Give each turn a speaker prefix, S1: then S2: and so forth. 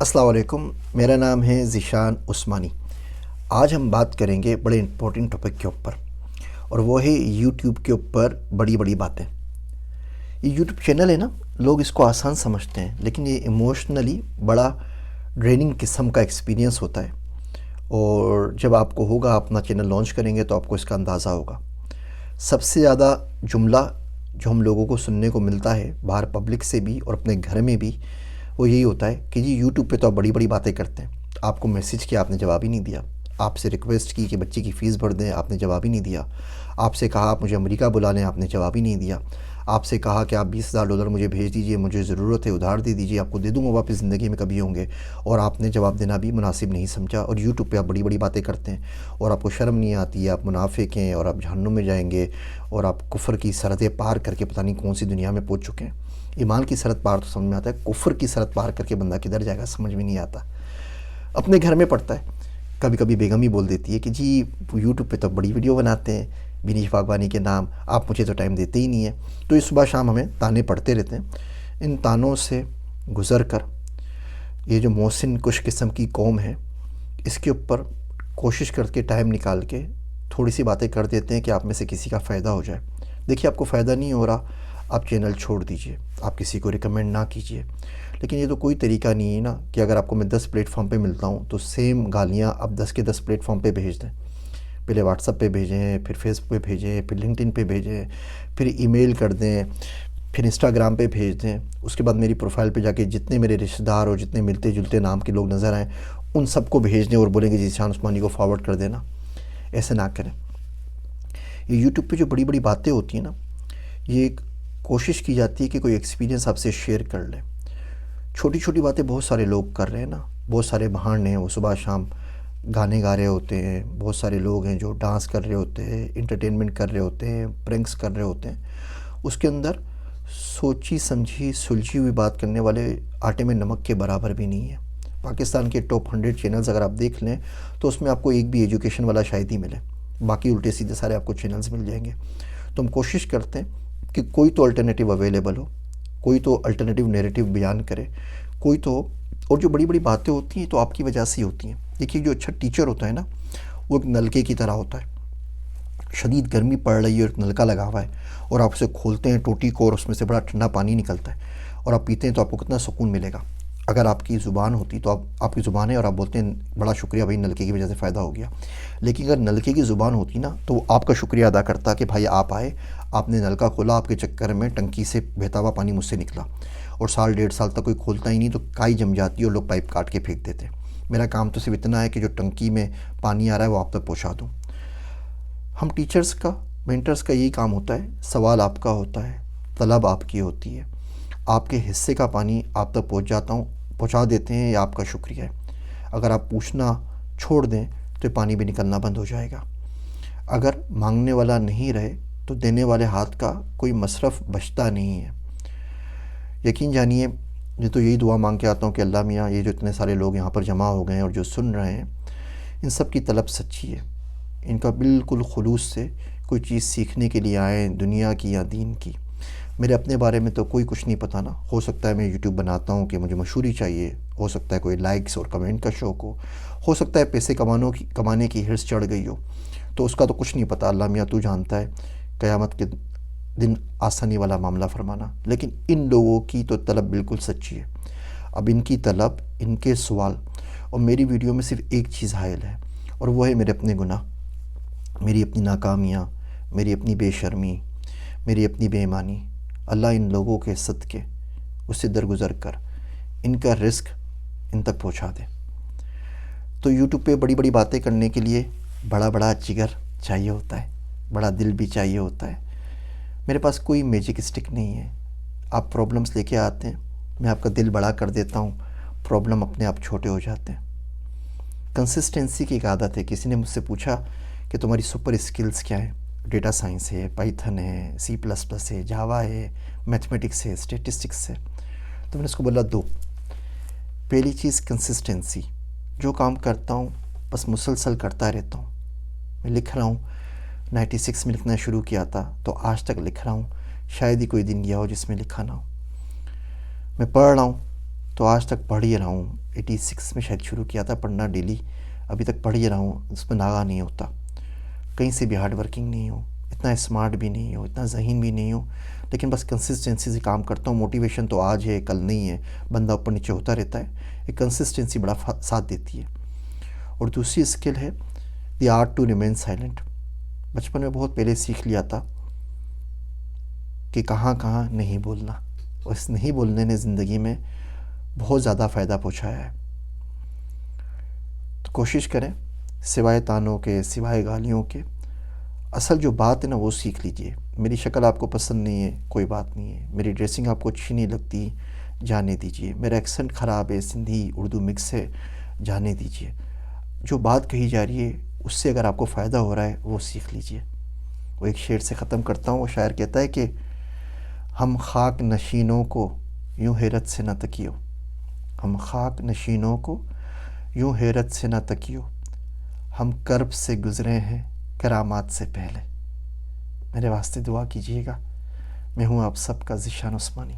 S1: السلام علیکم، میرا نام ہے ذیشان عثمانی۔ آج ہم بات کریں گے بڑے امپورٹنٹ ٹاپک کے اوپر، اور وہ ہے یوٹیوب کے اوپر بڑی بڑی باتیں۔ یہ یوٹیوب چینل ہے نا، لوگ اس کو آسان سمجھتے ہیں، لیکن یہ ایموشنلی بڑا ڈریننگ قسم کا ایکسپیرینس ہوتا ہے، اور جب آپ کو ہوگا اپنا چینل لانچ کریں گے تو آپ کو اس کا اندازہ ہوگا۔ سب سے زیادہ جملہ جو ہم لوگوں کو سننے کو ملتا ہے باہر پبلک سے بھی اور اپنے گھر میں بھی، وہ یہی ہوتا ہے کہ جی یوٹیوب پہ تو آپ بڑی بڑی باتیں کرتے ہیں، آپ کو میسج کیا آپ نے جواب ہی نہیں دیا، آپ سے ریکویسٹ کی کہ بچے کی فیس بھر دیں، آپ نے جواب ہی نہیں دیا، آپ سے کہا آپ مجھے امریکہ بلا لیں، آپ نے جواب ہی نہیں دیا، آپ سے کہا کہ آپ $20,000 مجھے بھیج دیجئے، مجھے ضرورت ہے، ادھار دے دیجئے، آپ کو دے دوں گا واپس زندگی میں کبھی ہوں گے، اور آپ نے جواب دینا بھی مناسب نہیں سمجھا، اور یوٹیوب پہ آپ بڑی بڑی باتیں کرتے ہیں، اور آپ کو شرم نہیں آتی ہے، آپ منافق ہیں اور آپ جہنم میں جائیں گے، اور آپ کفر کی سرحدیں پار کر کے پتہ نہیں کون سی دنیا میں پہنچ چکے ہیں۔ ایمان کی سرحد پار تو سمجھ میں آتا ہے، کفر کی سرحد پار کر کے بندہ کدھر جائے گا سمجھ میں نہیں آتا۔ اپنے گھر میں پڑتا ہے، کبھی کبھی بیگم ہی بول دیتی ہے کہ جی یوٹیوب پہ تو بڑی ویڈیو بناتے ہیں بینیش باغبانی کے نام، آپ مجھے تو ٹائم دیتے ہی نہیں ہیں۔ تو یہ صبح شام ہمیں تانے پڑتے رہتے ہیں۔ ان تانوں سے گزر کر یہ جو محسن کش قسم کی قوم ہے، اس کے اوپر کوشش کر کے ٹائم نکال کے تھوڑی سی باتیں کر دیتے ہیں کہ آپ میں سے کسی کا فائدہ ہو جائے۔ دیکھیے آپ کو فائدہ نہیں ہو رہا، آپ چینل چھوڑ دیجئے، آپ کسی کو ریکمینڈ نہ کیجئے، لیکن یہ تو کوئی طریقہ نہیں ہے نا کہ اگر آپ کو میں 10 پلیٹ فارم پہ ملتا ہوں تو سیم گالیاں آپ 10 کے 10 پلیٹ فارم پہ بھیج دیں۔ پہلے واٹس ایپ پہ بھیجیں، پھر فیس بک پہ بھیجیں، پھر لنکڈ ان پہ بھیجیں، پھر ای میل کر دیں، پھر انسٹاگرام پہ بھیج دیں، اس کے بعد میری پروفائل پہ جا کے جتنے میرے رشتہ دار اور جتنے ملتے جلتے نام کے لوگ نظر آئیں ان سب کو بھیج دیں اور بولیں کہ ذیشان عثمانی کو فارورڈ کر دینا۔ ایسے نہ کریں۔ یہ یوٹیوب پہ جو بڑی بڑی باتیں ہوتی ہیں نا، یہ ایک کوشش کی جاتی ہے کہ کوئی ایکسپیرینس آپ سے شیئر کر لے۔ چھوٹی چھوٹی باتیں بہت سارے لوگ کر رہے ہیں نا، بہت سارے بہانے ہیں، وہ صبح شام گانے گا رہے ہوتے ہیں، بہت سارے لوگ ہیں جو ڈانس کر رہے ہوتے ہیں، انٹرٹینمنٹ کر رہے ہوتے ہیں، پرینکس کر رہے ہوتے ہیں۔ اس کے اندر سوچی سمجھی سلجھی ہوئی بات کرنے والے آٹے میں نمک کے برابر بھی نہیں ہے۔ پاکستان کے ٹاپ 100 چینلز اگر آپ دیکھ لیں تو اس میں آپ کو ایک بھی ایجوکیشن والا شاید ہی ملے، باقی الٹے سیدھے سارے آپ کو چینلز مل جائیں گے۔ تو ہم کوشش کرتے ہیں کہ کوئی تو الٹرنیٹیو اویلیبل ہو، کوئی تو الٹرنیٹیو نیریٹیو بیان کرے، کوئی تو، اور جو بڑی بڑی باتیں ہوتی ہیں تو آپ کی وجہ سے ہی ہوتی ہیں۔ دیکھیے جو اچھا ٹیچر ہوتا ہے نا، وہ ایک نلکے کی طرح ہوتا ہے۔ شدید گرمی پڑ رہی ہے اور ایک نلکہ لگا ہوا ہے، اور آپ اسے کھولتے ہیں ٹوٹی کو اور اس میں سے بڑا ٹھنڈا پانی نکلتا ہے، اور آپ پیتے ہیں تو آپ کو کتنا سکون ملے گا۔ اگر آپ کی زبان ہوتی تو آپ کی زبان ہے اور آپ بولتے ہیں بڑا شکریہ بھائی، نلکے کی وجہ سے فائدہ ہو گیا، لیکن اگر نلکے کی زبان ہوتی نا تو وہ آپ کا شکریہ ادا کرتا کہ بھائی آپ آئے، آپ نے نلکا کھولا، آپ کے چکر میں ٹنکی سے بہتا ہوا پانی مجھ سے نکلا، اور سال 1.5 سال تک کوئی کھولتا ہی نہیں تو کائی جم جاتی ہے اور لوگ پائپ کاٹ کے پھینک دیتے ہیں۔ میرا کام تو صرف اتنا ہے کہ جو ٹنکی میں پانی آ رہا ہے وہ آپ تک پہنچا دوں۔ ہم ٹیچرز کا، مینٹرز کا یہی کام ہوتا ہے، سوال آپ کا ہوتا ہے، طلب آپ کی ہوتی ہے، آپ کے حصے کا پانی آپ تک پہنچا دیتے ہیں، یہ آپ کا شکریہ ہے۔ اگر آپ پوچھنا چھوڑ دیں تو پانی بھی نکلنا بند ہو جائے گا۔ اگر مانگنے والا نہیں رہے تو دینے والے ہاتھ کا کوئی مصرف بچتا نہیں ہے۔ یقین جانیے، میں تو یہی دعا مانگ کے آتا ہوں کہ اللہ میاں یہ جو اتنے سارے لوگ یہاں پر جمع ہو گئے ہیں اور جو سن رہے ہیں، ان سب کی طلب سچی ہے، ان کا بالکل خلوص سے کوئی چیز سیکھنے کے لیے آئیں، دنیا کی یا دین کی۔ میرے اپنے بارے میں تو کوئی کچھ نہیں پتہ نا، ہو سکتا ہے میں یوٹیوب بناتا ہوں کہ مجھے مشہوری چاہیے، ہو سکتا ہے کوئی لائکس اور کمنٹ کا شوق ہو سکتا ہے پیسے کمانے کی ہرس چڑھ گئی ہو، تو اس کا تو کچھ نہیں پتہ، اللہ میاں تو جانتا ہے قیامت کے دن آسانی والا معاملہ فرمانا۔ لیکن ان لوگوں کی تو طلب بالکل سچی ہے۔ اب ان کی طلب، ان کے سوال، اور میری ویڈیو میں صرف ایک چیز حائل ہے، اور وہ ہے میرے اپنے گناہ، میری اپنی ناکامیاں، میری اپنی بے شرمی، میری اپنی بے ایمانی۔ اللہ ان لوگوں کے صدقے اس سے درگزر کر ان کا رزق ان تک پہنچا دے۔ تو یوٹیوب پہ بڑی بڑی باتیں کرنے کے لیے بڑا بڑا جگر چاہیے ہوتا ہے، بڑا دل بھی چاہیے ہوتا ہے۔ میرے پاس کوئی میجک اسٹک نہیں ہے، آپ پرابلمس لے کے آتے ہیں، میں آپ کا دل بڑا کر دیتا ہوں، پرابلم اپنے آپ چھوٹے ہو جاتے ہیں۔ کنسسٹنسی کی ایک عادت ہے۔ کسی نے مجھ سے پوچھا کہ تمہاری سپر اسکلز کیا ہیں؟ ڈیٹا سائنس ہے، پائتھن ہے، C++ ہے، جاوا ہے، میتھمیٹکس ہے، اسٹیٹسٹکس ہے۔ تو میں نے اس کو بولا دو۔ پہلی چیز کنسسٹنسی، جو کام کرتا ہوں بس مسلسل کرتا رہتا ہوں۔ میں لکھ رہا ہوں، 96 میں لکھنا شروع کیا تھا تو آج تک لکھ رہا ہوں، شاید ہی کوئی دن گیا ہو جس میں لکھا نہ ہو۔ میں پڑھ رہا ہوں، تو آج تک پڑھ ہی رہا ہوں. 86 میں شاید شروع کیا تھا پڑھنا ڈیلی, ابھی تک پڑھ ہی رہا ہوں. اس میں ناغہ نہیں ہوتا. کہیں سے بھی ہارڈ ورکنگ نہیں ہوں, اتنا اسمارٹ بھی نہیں ہوں, اتنا ذہین بھی نہیں ہوں, لیکن بس کنسسٹنسی سے کام کرتا ہوں. موٹیویشن تو آج ہے کل نہیں ہے, بندہ اوپر نیچے ہوتا رہتا ہے. ایک کنسسٹنسی بڑا ساتھ دیتی ہے. اور دوسری اسکل ہے the art to remain silent. بچپن میں بہت پہلے سیکھ لیا تھا کہ کہاں کہاں نہیں بولنا, اور اس نہیں بولنے نے زندگی میں بہت زیادہ فائدہ پہنچایا ہے. تو کوشش کریں سوائے تانوں کے, سوائے گالیوں کے, اصل جو بات ہے نا وہ سیکھ لیجئے. میری شکل آپ کو پسند نہیں ہے, کوئی بات نہیں ہے. میری ڈریسنگ آپ کو اچھی نہیں لگتی, جانے دیجئے. میرا ایکسنٹ خراب ہے, سندھی اردو مکس ہے, جانے دیجئے. جو بات کہی جا رہی ہے اس سے اگر آپ کو فائدہ ہو رہا ہے وہ سیکھ لیجئے. وہ ایک شعر سے ختم کرتا ہوں. وہ شاعر کہتا ہے کہ ہم خاک نشینوں کو یوں حیرت سے نہ تکیو, ہم خاک نشینوں کو یوں حیرت سے نہ تکیو, ہم کرب سے گزرے ہیں کرامات سے پہلے. میرے واسطے دعا کیجیے گا. میں ہوں آپ سب کا ذیشان عثمانی.